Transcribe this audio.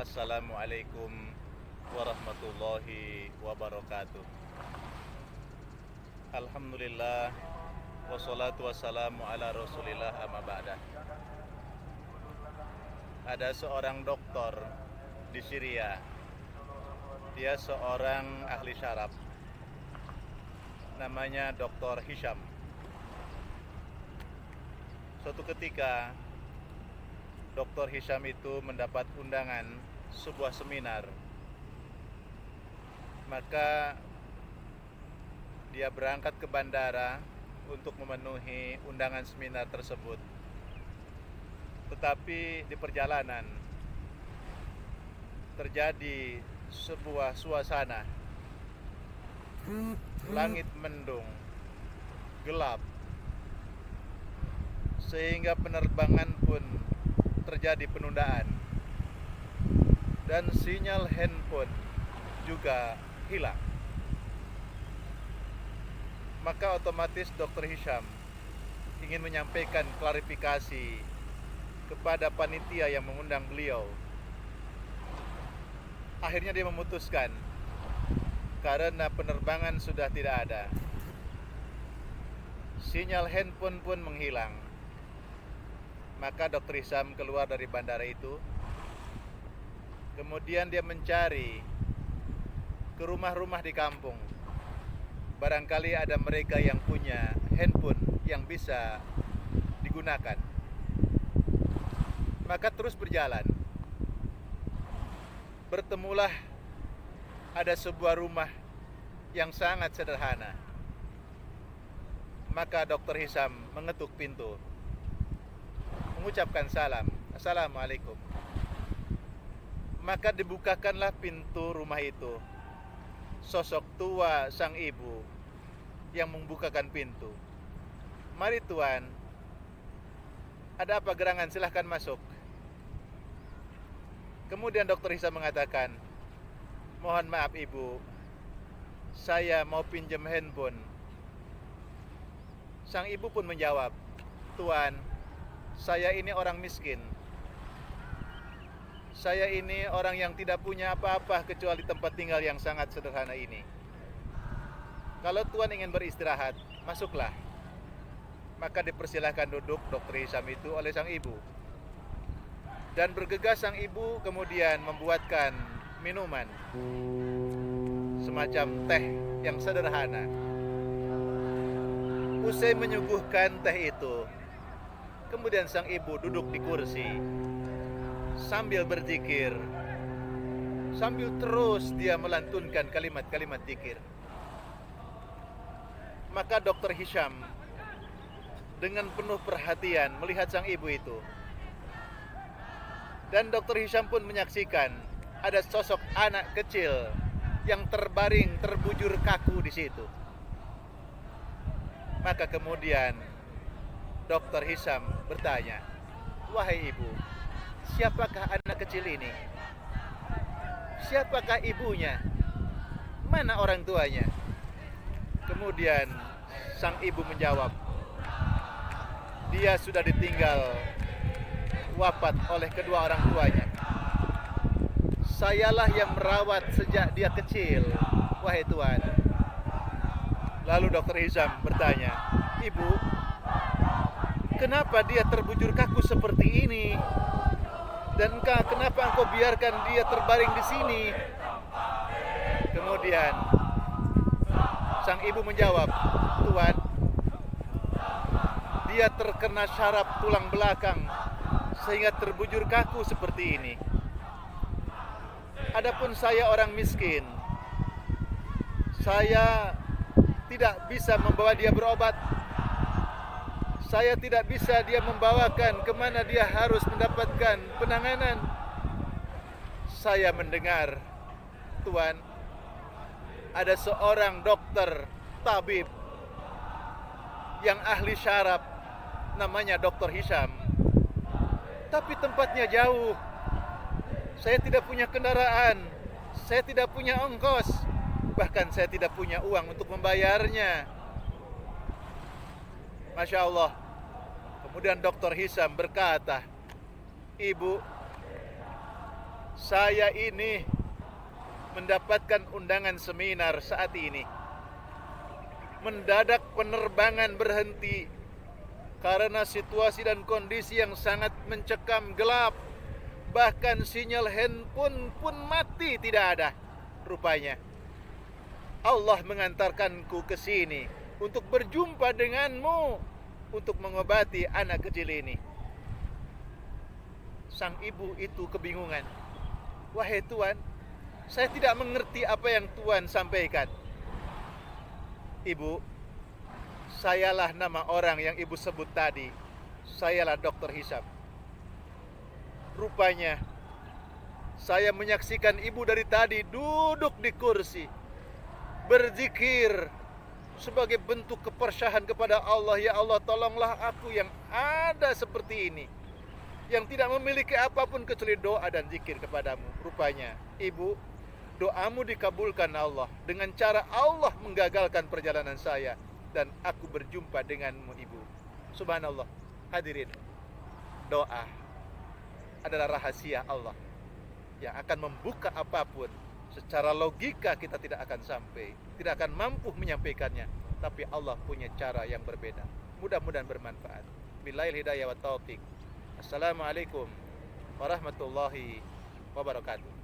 Assalamualaikum warahmatullahi wabarakatuh. Alhamdulillah, wassalatu wassalamu ala rasulillah, amma ba'dah. Ada seorang doktor di Syria. Dia seorang ahli syaraf. Namanya Dr. Hisham. Suatu ketika Dr. Hisham itu mendapat undangan sebuah seminar. Maka dia berangkat ke bandara untuk memenuhi undangan seminar tersebut. Tetapi di perjalanan terjadi sebuah suasana. Langit mendung, gelap, sehingga penerbangan pun terjadi penundaan, dan sinyal handphone juga hilang. Maka otomatis Dr. Hisham ingin menyampaikan klarifikasi kepada panitia yang mengundang beliau. Akhirnya dia memutuskan, karena penerbangan sudah tidak ada, sinyal handphone pun menghilang. Maka Dr. Hisham keluar dari bandara itu. Kemudian dia mencari ke rumah-rumah di kampung. Barangkali ada mereka yang punya handphone yang bisa digunakan. Maka terus berjalan. Bertemulah ada sebuah rumah yang sangat sederhana. Maka Dr. Hisham mengetuk pintu, mengucapkan salam, "Assalamualaikum." Maka dibukakanlah pintu rumah itu. Sosok tua sang ibu yang membukakan pintu. "Mari tuan, ada apa gerangan? Silahkan masuk." Kemudian Dr. Hisham mengatakan, "Mohon maaf ibu, saya mau pinjam handphone." Sang ibu pun menjawab, "Tuan, saya ini orang miskin. Saya ini orang yang tidak punya apa-apa kecuali tempat tinggal yang sangat sederhana ini. Kalau tuan ingin beristirahat, masuklah." Maka dipersilahkan duduk Dr. Hisham itu oleh sang ibu. Dan bergegas sang ibu kemudian membuatkan minuman, semacam teh yang sederhana. Usai menyuguhkan teh itu, kemudian sang ibu duduk di kursi sambil berzikir, sambil terus dia melantunkan kalimat-kalimat zikir. Maka Dr. Hisham dengan penuh perhatian melihat sang ibu itu. Dan Dr. Hisham pun menyaksikan ada sosok anak kecil yang terbaring terbujur kaku di situ. Maka kemudian Dr. Hisham bertanya, "Wahai ibu, siapakah anak kecil ini? Siapakah ibunya? Mana orang tuanya?" Kemudian sang ibu menjawab, "Dia sudah ditinggal wafat oleh kedua orang tuanya. Sayalah yang merawat sejak dia kecil, wahai tuan." Lalu Dr. Hisham bertanya, "Ibu, kenapa dia terbujur kaku seperti ini? Dan kenapa engkau biarkan dia terbaring di sini?" Kemudian sang ibu menjawab, "Tuan, dia terkena syaraf tulang belakang sehingga terbujur kaku seperti ini. Adapun saya orang miskin, saya tidak bisa membawa dia berobat. Saya tidak bisa dia membawakan kemana dia harus mendapatkan penanganan. Saya mendengar, Tuan, ada seorang dokter tabib yang ahli syaraf, namanya Dr. Hisham. Tapi tempatnya jauh. Saya tidak punya kendaraan, saya tidak punya ongkos, bahkan saya tidak punya uang untuk membayarnya." Masya Allah. Kemudian Dr. Hisham berkata, "Ibu, saya ini mendapatkan undangan seminar saat ini. Mendadak penerbangan berhenti karena situasi dan kondisi yang sangat mencekam, gelap. Bahkan sinyal handphone pun mati, tidak ada rupanya. Allah mengantarkanku ke sini untuk berjumpa denganmu, untuk mengobati anak kecil ini. Sang ibu itu kebingungan. Wahai Tuan, saya tidak mengerti apa yang Tuan sampaikan. Ibu, sayalah nama orang yang ibu sebut tadi. Sayalah Dr. Hisam. Rupanya saya menyaksikan ibu dari tadi duduk di kursi, berzikir sebagai bentuk kepersyarahan kepada Allah. Ya Allah, tolonglah aku yang ada seperti ini, yang tidak memiliki apapun kecuali doa dan zikir kepadamu. Rupanya ibu, doamu dikabulkan Allah dengan cara Allah menggagalkan perjalanan saya dan aku berjumpa denganmu, ibu. Subhanallah. Hadirin, doa adalah rahasia Allah yang akan membuka apapun. Secara logika kita tidak akan sampai, tidak akan mampu menyampaikannya, tapi Allah punya cara yang berbeda. Mudah-mudahan bermanfaat. Billahil hidayah wa taufiq. Assalamualaikum warahmatullahi wabarakatuh.